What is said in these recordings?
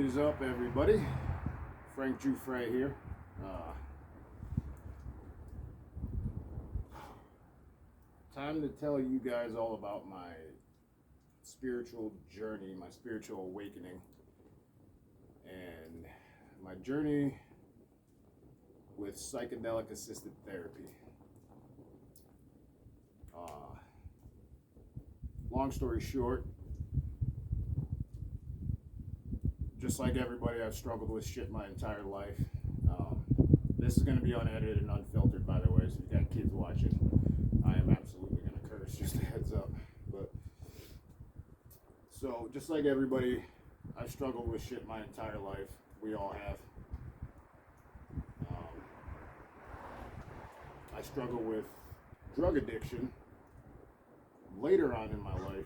is up, everybody? Frank Jufray here. Time to tell you guys all about my spiritual journey, my spiritual awakening, and my journey with psychedelic assisted therapy. Long story short, just like everybody, I've struggled with shit my entire life. This is going to be unedited and unfiltered, by the way, so if you got kids watching, I am absolutely going to curse, just a heads up. But so, just like everybody, I've struggled with shit my entire life. We all have. I struggle with drug addiction later on in my life.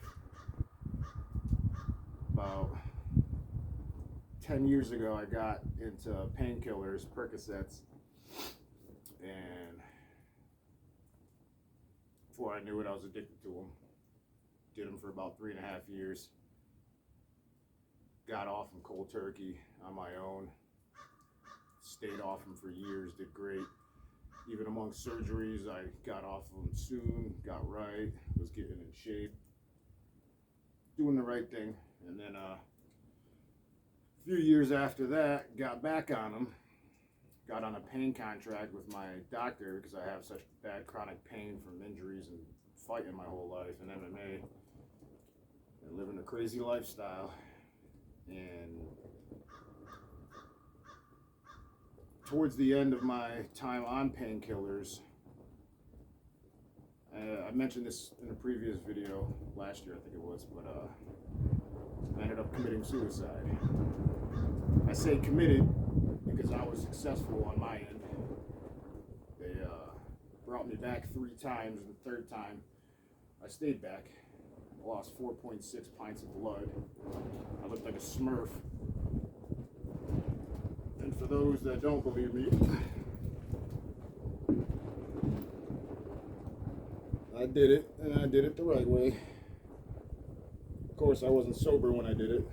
About 10 years ago, I got into painkillers, Percocets, and before I knew it, I was addicted to them. Did them for about 3.5 years. Got off them cold turkey on my own. Stayed off them for years, did great. Even among surgeries, I got off of them soon, got right, was getting in shape, doing the right thing, and then a few years after that, got back on them, got on a pain contract with my doctor because I have such bad chronic pain from injuries and fighting my whole life in MMA and living a crazy lifestyle. And towards the end of my time on painkillers, I mentioned this in a previous video last year, I think it was, but I ended up committing suicide. I say committed because I was successful on my end. They brought me back 3 times, and the third time I stayed back. I lost 4.6 pints of blood. I looked like a Smurf. And for those that don't believe me, I did it, and I did it the right way. Of course, I wasn't sober when I did it.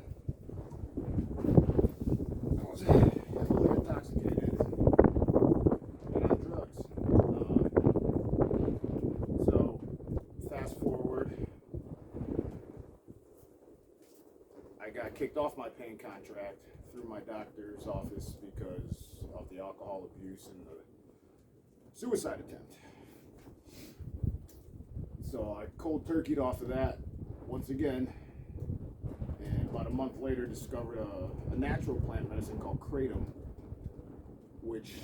I was heavily intoxicated and on drugs. So, fast forward, I got kicked off my pain contract through my doctor's office because of the alcohol abuse and the suicide attempt. So I cold turkeyed off of that once again, and about a month later discovered a natural plant medicine called kratom, which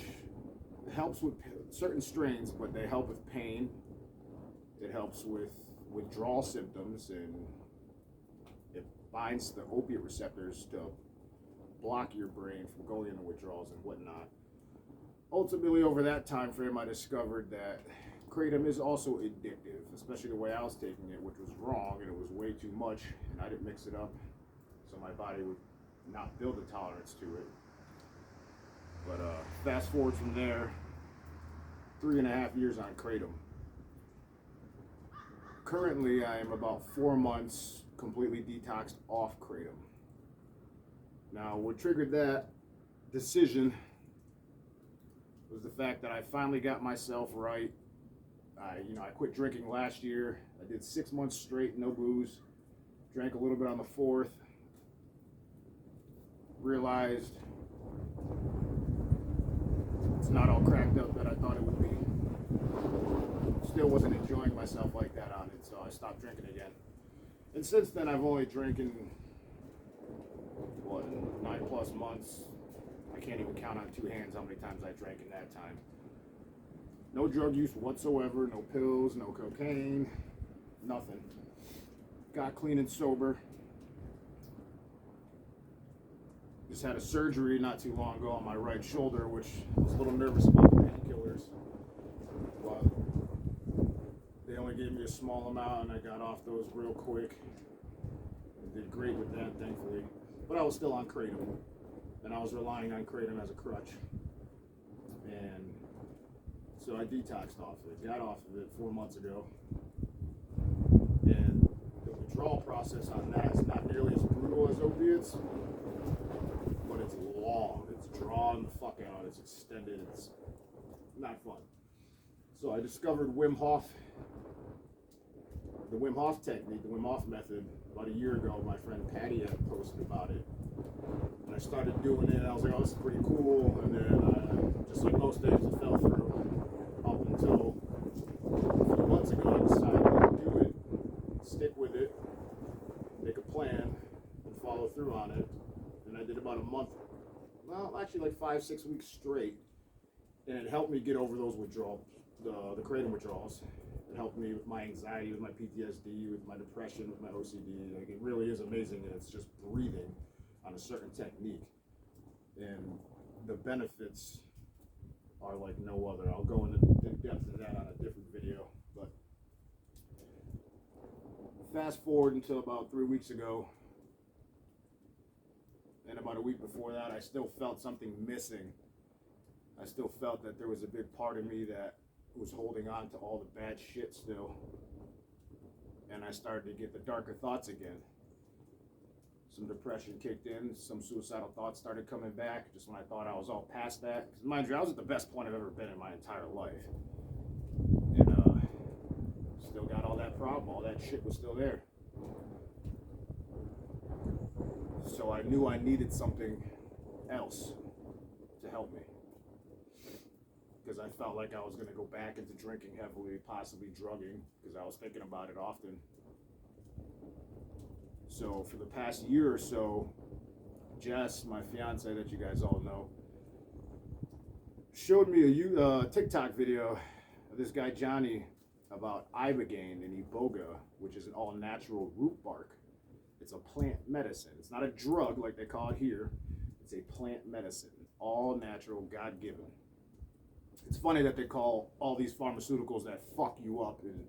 helps with certain strains, but they help with pain. It helps with withdrawal symptoms, and it binds the opiate receptors to block your brain from going into withdrawals and whatnot. Ultimately, over that time frame, I discovered that kratom is also addictive, especially the way I was taking it, which was wrong, and it was way too much, and I didn't mix it up, so my body would not build a tolerance to it. But fast forward from there, 3.5 years on kratom. Currently, I am about 4 months completely detoxed off kratom. Now, what triggered that decision was the fact that I finally got myself right. I quit drinking last year. I did 6 months straight, no booze. Drank a little bit on the 4th. Realized it's not all cracked up that I thought it would be. Still wasn't enjoying myself like that on it, so I stopped drinking again. And since then, I've only drinking, 9+ months. I can't even count on 2 hands how many times I drank in that time. No drug use whatsoever, no pills, no cocaine, nothing. Got clean and sober. Just had a surgery not too long ago on my right shoulder, which I was a little nervous about the painkillers. But they only gave me a small amount, and I got off those real quick. I did great with that, thankfully. But I was still on kratom, and I was relying on kratom as a crutch. And so I detoxed off of it, got off of it 4 months ago. And the withdrawal process on that is not nearly as brutal as opiates. but it's long. It's drawn the fuck out. It's extended. It's not fun. So I discovered the Wim Hof technique, the Wim Hof method, about a year ago. My friend Patty had posted about it. And I started doing it. I was like, oh, this is pretty cool. And then, just like most days, it fell through. Up until a few months ago, I decided to do it, stick with it, make a plan, and follow through on it. And I did about a month, well, actually like 5-6 weeks straight. And it helped me get over those withdrawals, the kratom withdrawals. It helped me with my anxiety, with my PTSD, with my depression, with my OCD. Like, it really is amazing, and it's just breathing on a certain technique. And the benefits are like no other. I'll go into depth of that on a different video. But fast forward until about 3 weeks ago, and about a week before that, I still felt something missing. I still felt that there was a big part of me that was holding on to all the bad shit still. And I started to get the darker thoughts again. Some depression kicked in, some suicidal thoughts started coming back just when I thought I was all past that. Because mind you, I was at the best point I've ever been in my entire life. And still got all that problem, all that shit was still there. So I knew I needed something else to help me. Because I felt like I was going to go back into drinking heavily, possibly drugging, because I was thinking about it often. So for the past year or so, Jess, my fiance that you guys all know, showed me a TikTok video of this guy Johnny about ibogaine and iboga, which is an all-natural root bark. It's a plant medicine. It's not a drug like they call it here. It's a plant medicine, all natural, God-given. It's funny that they call all these pharmaceuticals that fuck you up and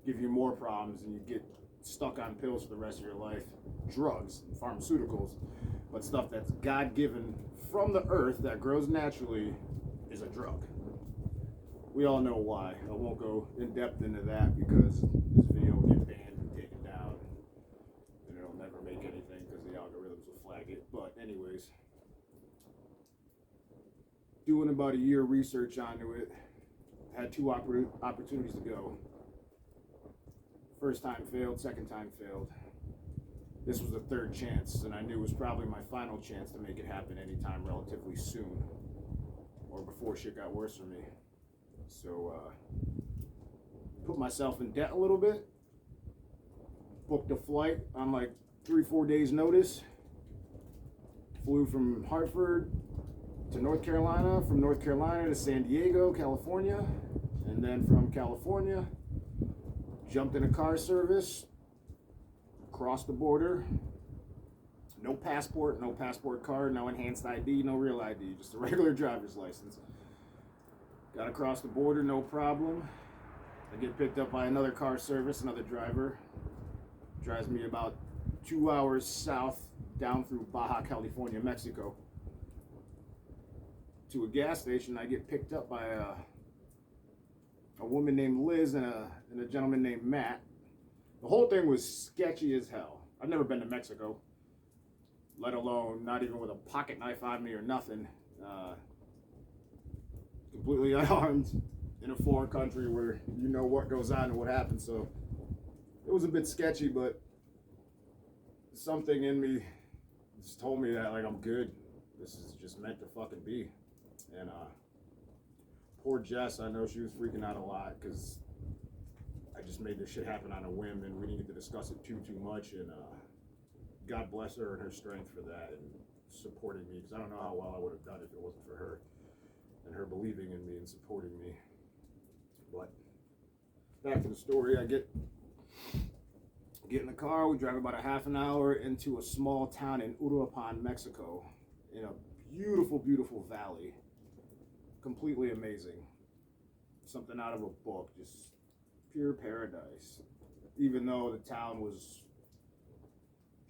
give you more problems and you get stuck on pills for the rest of your life, drugs and pharmaceuticals, but stuff that's God-given from the earth that grows naturally is a drug. We all know why. I won't go in depth into that because this video will get banned and taken down and it'll never make anything because the algorithms will flag it. But anyways, doing about a year research onto it, had 2 opportunities to go. First time failed, second time failed. This was the 3rd chance, and I knew it was probably my final chance to make it happen anytime relatively soon, or before shit got worse for me. So, put myself in debt a little bit, booked a flight on like 3-4 days notice, flew from Hartford to North Carolina, from North Carolina to San Diego, California, and then from California, jumped in a car service, crossed the border, no passport card, no enhanced ID, no real ID, just a regular driver's license. Got across the border, no problem. I get picked up by another car service, another driver. Drives me about 2 hours south, down through Baja California, Mexico, to a gas station. I get picked up by a woman named Liz and a gentleman named Matt. The whole thing was sketchy as hell. I've never been to Mexico, let alone not even with a pocket knife on me or nothing. Completely unarmed in a foreign country where you know what goes on and what happens. So it was a bit sketchy, but something in me just told me that, like, I'm good. This is just meant to fucking be. And poor Jess, I know she was freaking out a lot because I just made this shit happen on a whim and we didn't get to discuss it too much. And God bless her and her strength for that and supporting me, because I don't know how well I would have done it if it wasn't for her and her believing in me and supporting me. But back to the story. I get in the car. We drive about a half an hour into a small town in Uruapan, Mexico, in a beautiful, beautiful valley. Completely amazing. Something out of a book. Just pure paradise. Even though the town was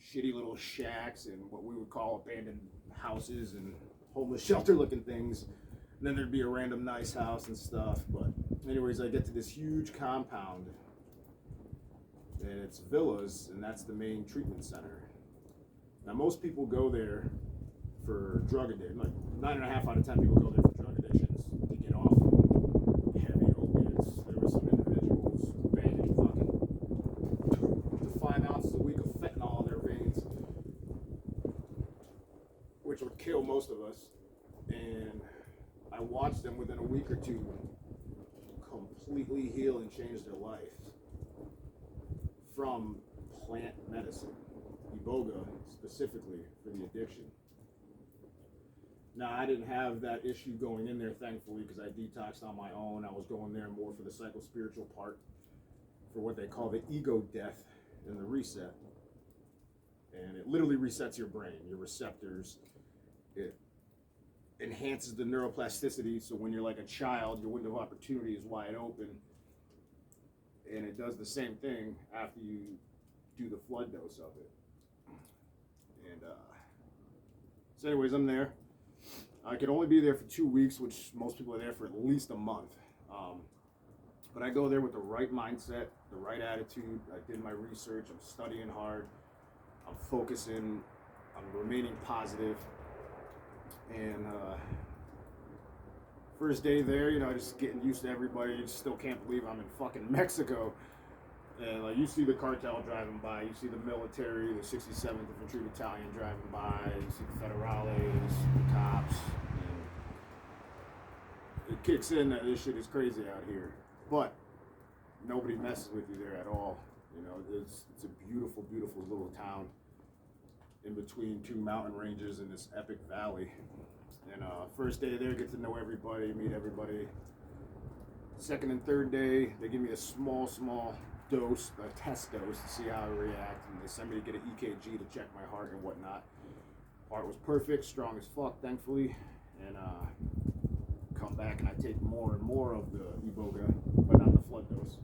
shitty little shacks and what we would call abandoned houses and homeless shelter looking things. And then there'd be a random nice house and stuff. But anyways, I get to this huge compound and it's villas, and that's the main treatment center. Now most people go there for drug addiction. Like 9.5 out of 10 people go there for drug addictions to get off heavy opiates. There were some individuals banging fucking 2 to 5 ounces a week of fentanyl in their veins, which would kill most of us. And I watched them within a week or two completely heal and change their life from plant medicine, iboga specifically for the addiction. Now, I didn't have that issue going in there, thankfully, because I detoxed on my own. I was going there more for the psycho-spiritual part, for what they call the ego death and the reset. And it literally resets your brain, your receptors. It enhances the neuroplasticity, so when you're like a child, your window of opportunity is wide open. And it does the same thing after you do the flood dose of it. And so anyways, I'm there. I could only be there for 2 weeks, which most people are there for at least a month. But I go there with the right mindset, the right attitude. I did my research. I'm studying hard. I'm focusing. I'm remaining positive. And first day there, just getting used to everybody. You still can't believe I'm in fucking Mexico. And like, you see the cartel driving by, you see the military, the 67th Infantry Battalion driving by, you see the federales, the cops. And it kicks in that this shit is crazy out here. But nobody messes with you there at all. It's a beautiful, beautiful little town in between 2 mountain ranges in this epic valley. And first day there, get to know everybody, meet everybody. Second and third day, they give me a small dose, a test dose to see how I react, and they send me to get an EKG to check my heart and whatnot. Heart was perfect, strong as fuck, thankfully. And come back and I take more and more of the iboga, but not the flood dose.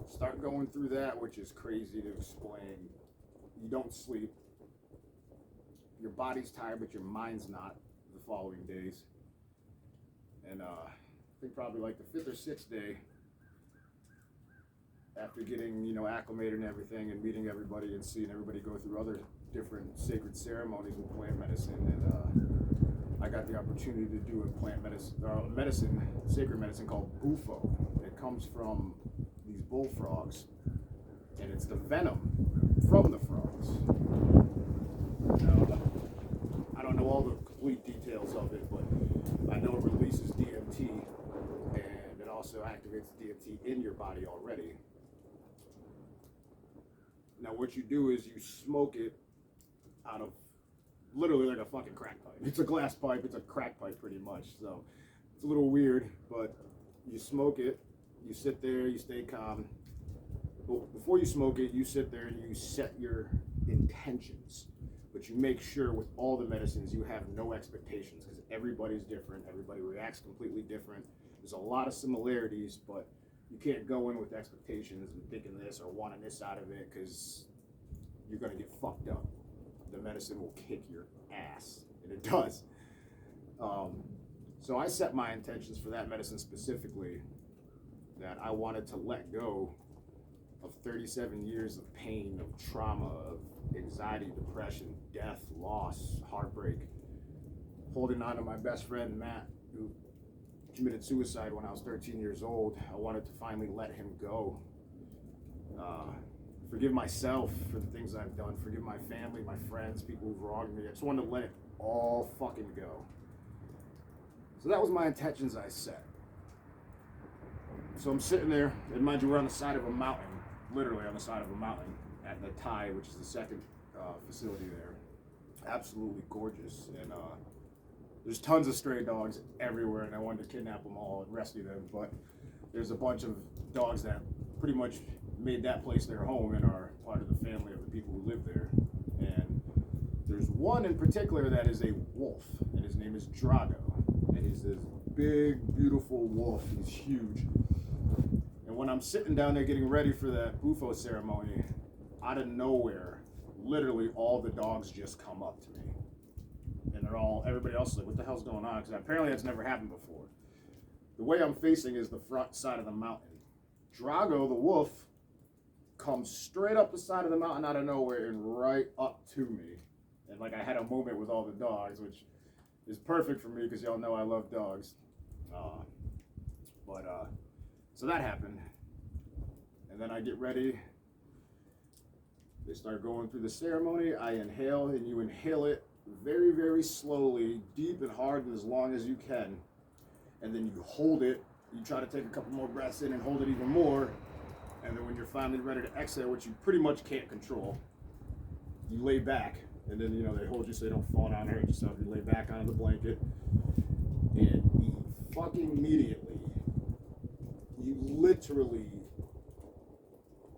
Start going through that, which is crazy to explain. You don't sleep. Your body's tired, but your mind's not the following days. And I think probably like the 5th or 6th day, after getting, acclimated and everything and meeting everybody and seeing everybody go through other different sacred ceremonies with plant medicine, and I got the opportunity to do a plant medicine, sacred medicine called Bufo. It comes from these bullfrogs, and it's the venom from the frogs. I don't know all the complete details of it, but I know it releases DMT, and it also activates DMT in your body already. Now, what you do is you smoke it out of literally like a fucking crack pipe. It's a glass pipe, it's a crack pipe pretty much. So it's a little weird, but you smoke it, you sit there, you stay calm. Well, before you smoke it, you sit there and you set your intentions. But you make sure with all the medicines you have no expectations, because everybody's different, everybody reacts completely different. There's a lot of similarities, but you can't go in with expectations and thinking this or wanting this out of it, because you're going to get fucked up. The medicine will kick your ass, and it does. So I set my intentions for that medicine specifically, that I wanted to let go of 37 years of pain, of trauma, of anxiety, depression, death, loss, heartbreak, holding on to my best friend, Matt, who committed suicide when I was 13 years old. I wanted to finally let him go. Forgive myself for the things I've done. Forgive my family, my friends, people who've wronged me. I just wanted to let it all fucking go. So that was my intentions I set. So I'm sitting there, and mind you, we're on the side of a mountain, literally on the side of a mountain at the Thai, which is the second facility there. Absolutely gorgeous. And there's tons of stray dogs everywhere, and I wanted to kidnap them all and rescue them, but there's a bunch of dogs that pretty much made that place their home and are part of the family of the people who live there. And there's one in particular that is a wolf, and his name is Drago. And he's this big, beautiful wolf. He's huge. And when I'm sitting down there getting ready for that Bufo ceremony, out of nowhere, literally all the dogs just come up to me. And everybody else is like, what the hell's going on? Because apparently that's never happened before. The way I'm facing is the front side of the mountain. Drago, the wolf, comes straight up the side of the mountain out of nowhere and right up to me. And like I had a moment with all the dogs, which is perfect for me because y'all know I love dogs. So that happened. And then I get ready. They start going through the ceremony. I inhale, and you inhale it very, very slowly, deep and hard, and as long as you can. And then you hold it. You try to take a couple more breaths in and hold it even more. And then when you're finally ready to exhale, which you pretty much can't control, you lay back. And then, they hold you so you don't fall down and hurt yourself. You lay back on the blanket. And fucking immediately, you literally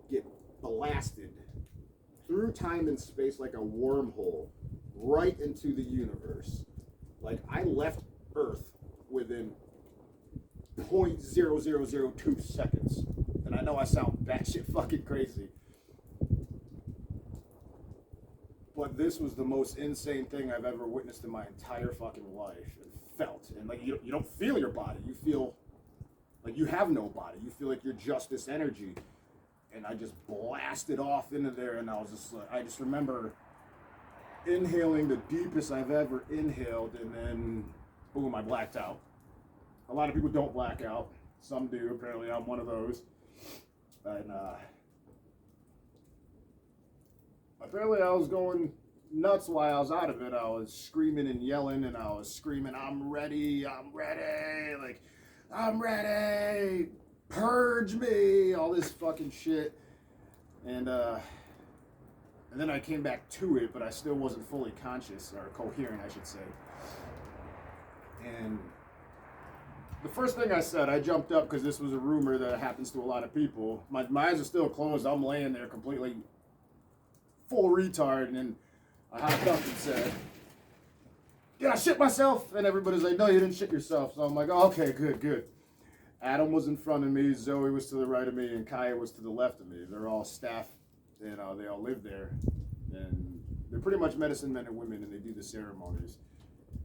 get blasted through time and space like a wormhole right into the universe. Like I left Earth within 0.0002 seconds. And I know I sound batshit fucking crazy. But this was the most insane thing I've ever witnessed in my entire fucking life and felt. And like you don't feel your body. You feel like you have no body. You feel like you're just this energy. And I just blasted off into there, and I just remember inhaling the deepest I've ever inhaled, and then boom, I blacked out. A lot of people don't black out. Some do. Apparently, I'm one of those. And apparently, I was going nuts while I was out of it. I was screaming and yelling, and I was screaming, "I'm ready! I'm ready! Like, I'm ready! Purge me!" All this fucking shit. And then I came back to it, but I still wasn't fully conscious, or coherent, I should say. And the first thing I said, I jumped up because this was a rumor that happens to a lot of people. My eyes are still closed. I'm laying there completely full retard, and then I hopped up and said, "Did I shit myself?" And everybody's like, "No, you didn't shit yourself." So I'm like, "Oh, okay, good. Adam was in front of me, Zoe was to the right of me, and Kaya was to the left of me. They're all staff, and they all live there. And they're pretty much medicine men and women, and they do the ceremonies.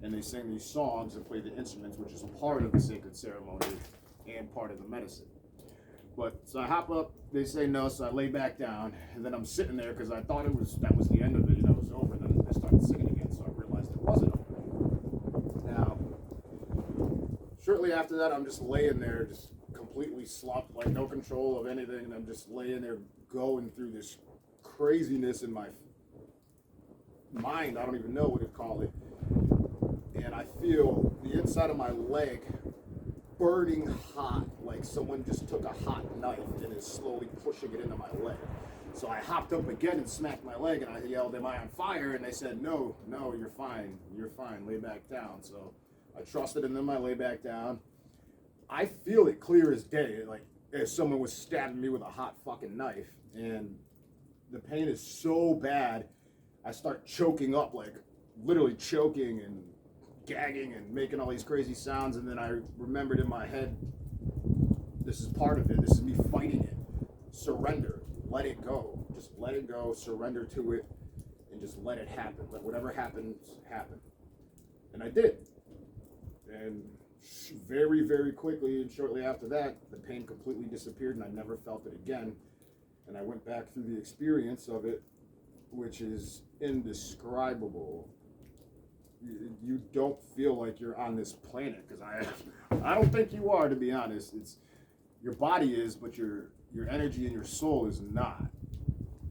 And they sing these songs and play the instruments, which is part of the sacred ceremony and part of the medicine. So I hop up, they say no, so I lay back down, and then I'm sitting there because I thought that was the end of it, it was over. And then I started singing again, so I realized it wasn't over. Now, shortly after that, I'm just laying there, just completely slumped, like no control of anything, and I'm just laying there going through this craziness in my mind. I don't even know what to call it. And I feel the inside of my leg burning hot, like someone just took a hot knife and is slowly pushing it into my leg. So I hopped up again and smacked my leg, and I yelled, "Am I on fire?" And they said, no, you're fine, lay back down. So I trusted in them, I lay back down. I feel it clear as day, like if someone was stabbing me with a hot fucking knife. And the pain is so bad, I start choking up, like literally choking and gagging and making all these crazy sounds. And then I remembered in my head, this is part of it, this is me fighting it. Surrender, let it go, just let it go, surrender to it, and just let it happen. Let whatever happens, happen. And I did. And very, very quickly and shortly after that, the pain completely disappeared, and I never felt it again. And I went back through the experience of it, which is indescribable. You don't feel like you're on this planet, because I don't think you are, to be honest. It's your body is, but your energy and your soul is not.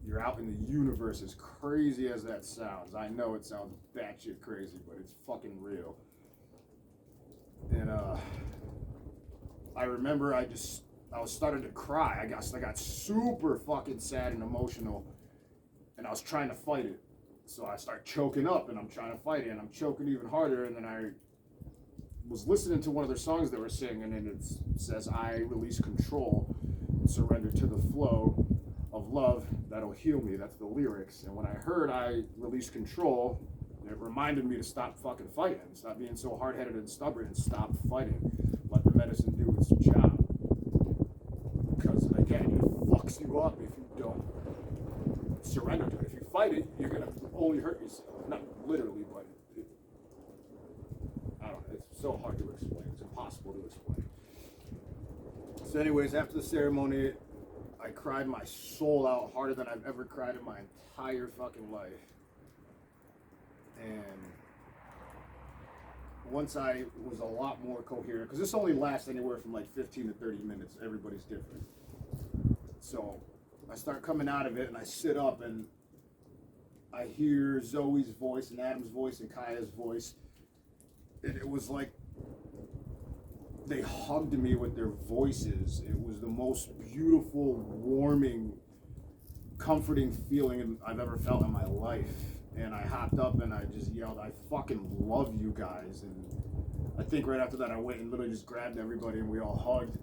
You're out in the universe, as crazy as that sounds. I know it sounds batshit crazy, but it's fucking real. And I remember I was starting to cry. I got super fucking sad and emotional, and I was trying to fight it. So I start choking up, and I'm trying to fight it, and I'm choking even harder. And then I was listening to one of their songs they were singing, and it says, "I release control and surrender to the flow of love that'll heal me." That's the lyrics. And when I heard "I release control," it reminded me to stop fucking fighting, stop being so hard-headed and stubborn, and stop fighting. Let the medicine do its job. Because again, it fucks you up if you don't surrender to it. If you fight it, you're gonna only hurt yourself. Not literally, but I don't know. It's so hard to explain. It's impossible to explain. So anyways, after the ceremony, I cried my soul out harder than I've ever cried in my entire fucking life. And once I was a lot more coherent, because this only lasts anywhere from like 15 to 30 minutes. Everybody's different. So I start coming out of it, and I sit up, and I hear Zoe's voice, and Adam's voice, and Kaya's voice. And it was like they hugged me with their voices. It was the most beautiful, warming, comforting feeling I've ever felt in my life. And I hopped up and I just yelled, "I fucking love you guys." And I think right after that I went and literally just grabbed everybody and we all hugged.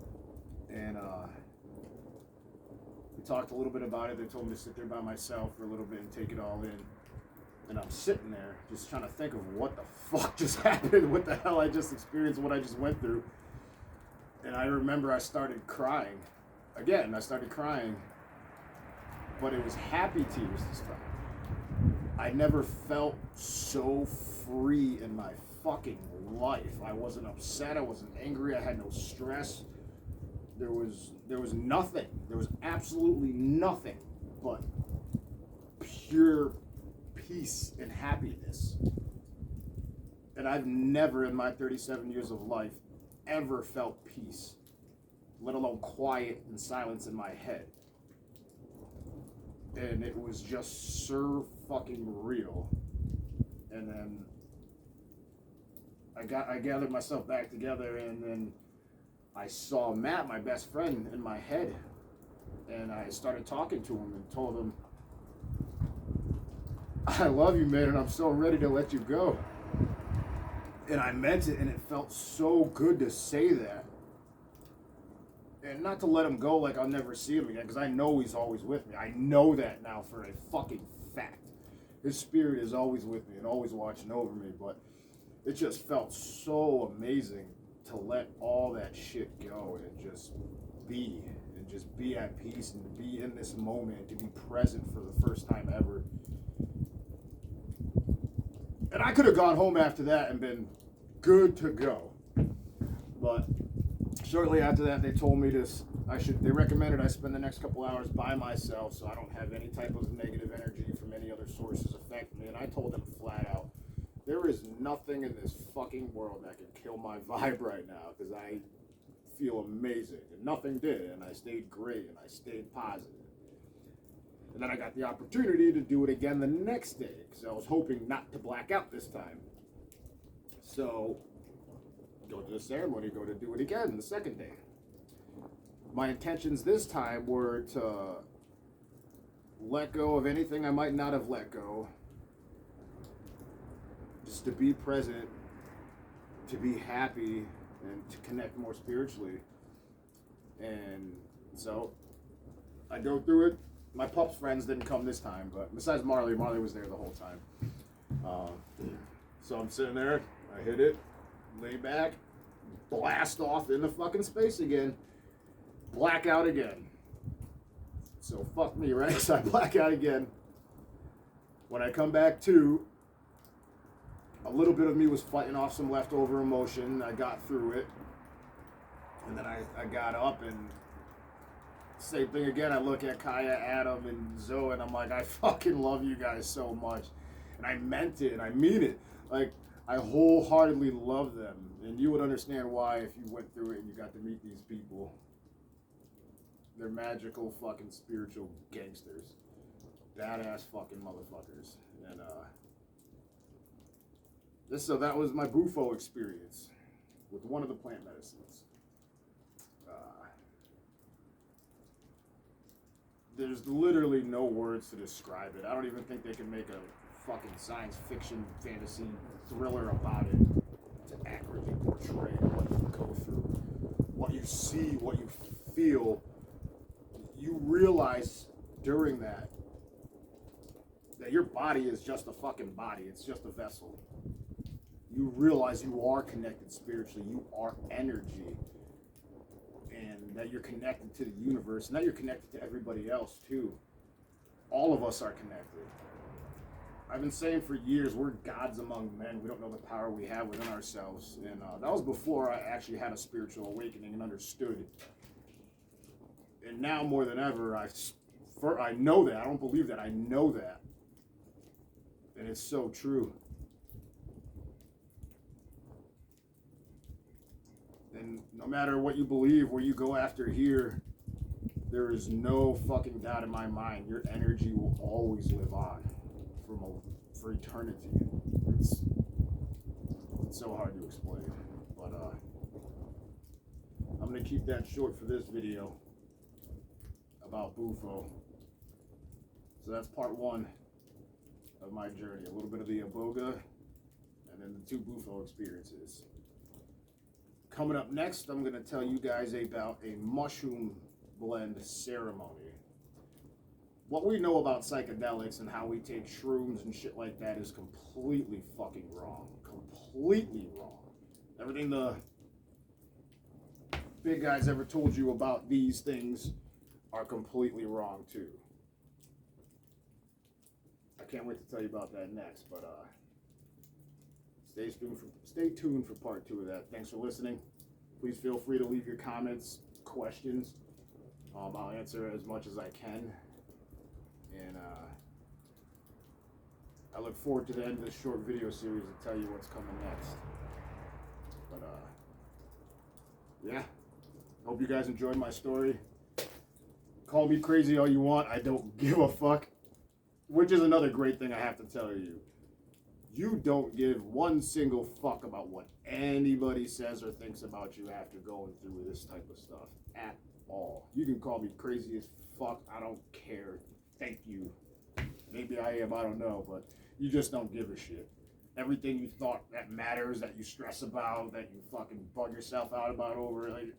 And we talked a little bit about it. They told me to sit there by myself for a little bit and take it all in. And I'm sitting there just trying to think of what the fuck just happened, what the hell I just experienced, what I just went through. And I remember I started crying. Again, I started crying. But it was happy tears this time. I never felt so free in my fucking life. I wasn't upset. I wasn't angry. I had no stress. There was nothing. There was absolutely nothing but pure peace and happiness. And I've never in my 37 years of life ever felt peace, let alone quiet and silence in my head. And it was just so fucking real. And then I gathered myself back together, and then I saw Matt, my best friend, in my head. And I started talking to him and told him, "I love you, man, and I'm so ready to let you go." And I meant it, and it felt so good to say that. And not to let him go like I'll never see him again, because I know he's always with me. I know that now for a fucking fact. His spirit is always with me and always watching over me, but it just felt so amazing to let all that shit go and just be at peace and to be in this moment, to be present for the first time ever. And I could have gone home after that and been good to go. But shortly after that, they told me they recommended I spend the next couple hours by myself so I don't have any type of negative energy from any other sources affecting me. And I told them flat out, there is nothing in this fucking world that can kill my vibe right now, because I feel amazing. And nothing did, and I stayed great, and I stayed positive. And then I got the opportunity to do it again the next day, because I was hoping not to black out this time. So, go to the ceremony, go to do it again the second day. My intentions this time were to let go of anything I might not have let go. Just to be present, to be happy, and to connect more spiritually. And so, I go through it. My pup's friends didn't come this time, but besides Marley was there the whole time. So I'm sitting there, I hit it, lay back, blast off into fucking space again, black out again. So fuck me, right? So I black out again. When I come back to, a little bit of me was fighting off some leftover emotion. I got through it. And then I got up, and same thing again. I look at Kaya, Adam, and Zoe, and I'm like, I fucking love you guys so much. And I meant it, and I mean it. Like, I wholeheartedly love them. And you would understand why if you went through it and you got to meet these people. They're magical fucking spiritual gangsters. Badass fucking motherfuckers. And so that was my Bufo experience with one of the plant medicines. There's literally no words to describe it. I don't even think they can make a fucking science fiction fantasy thriller about it to accurately portray what you go through, what you see, what you feel. You realize during that your body is just a fucking body. It's just a vessel. You realize you are connected spiritually. You are energy. And that you're connected to the universe, and that you're connected to everybody else too. All of us are connected. I've been saying for years, we're gods among men. We don't know the power we have within ourselves. And that was before I actually had a spiritual awakening and understood. And now more than ever, I know that. I don't believe that. I know that. And it's so true. And no matter what you believe, where you go after here, there is no fucking doubt in my mind. Your energy will always live on for eternity. It's so hard to explain. But I'm going to keep that short for this video about Bufo. So that's part one of my journey. A little bit of the Iboga and then the 2 Bufo experiences. Coming up next, I'm going to tell you guys about a mushroom blend ceremony. What we know about psychedelics and how we take shrooms and shit like that is completely fucking wrong. Completely wrong. Everything the big guys ever told you about these things are completely wrong too. I can't wait to tell you about that next, but stay tuned for part 2 of that. Thanks for listening. Please feel free to leave your comments, questions. I'll answer as much as I can. And I look forward to the end of this short video series to tell you what's coming next. But yeah, hope you guys enjoyed my story. Call me crazy all you want. I don't give a fuck. Which is another great thing I have to tell you. You don't give one single fuck about what anybody says or thinks about you after going through this type of stuff at all. You can call me crazy as fuck. I don't care. Thank you. Maybe I am. I don't know. But you just don't give a shit. Everything you thought that matters, that you stress about, that you fucking bug yourself out about over, like,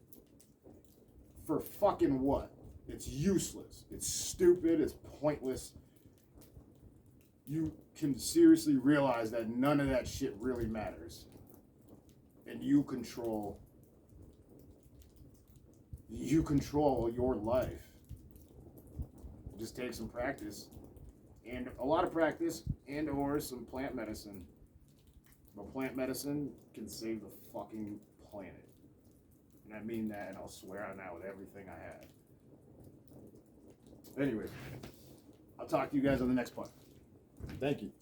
for fucking what? It's useless. It's stupid. It's pointless. You can seriously realize that none of that shit really matters. And you control your life. Just take some practice. And a lot of practice and or some plant medicine. But plant medicine can save the fucking planet. And I mean that, and I'll swear on that with everything I have. Anyway, I'll talk to you guys on the next part. Thank you.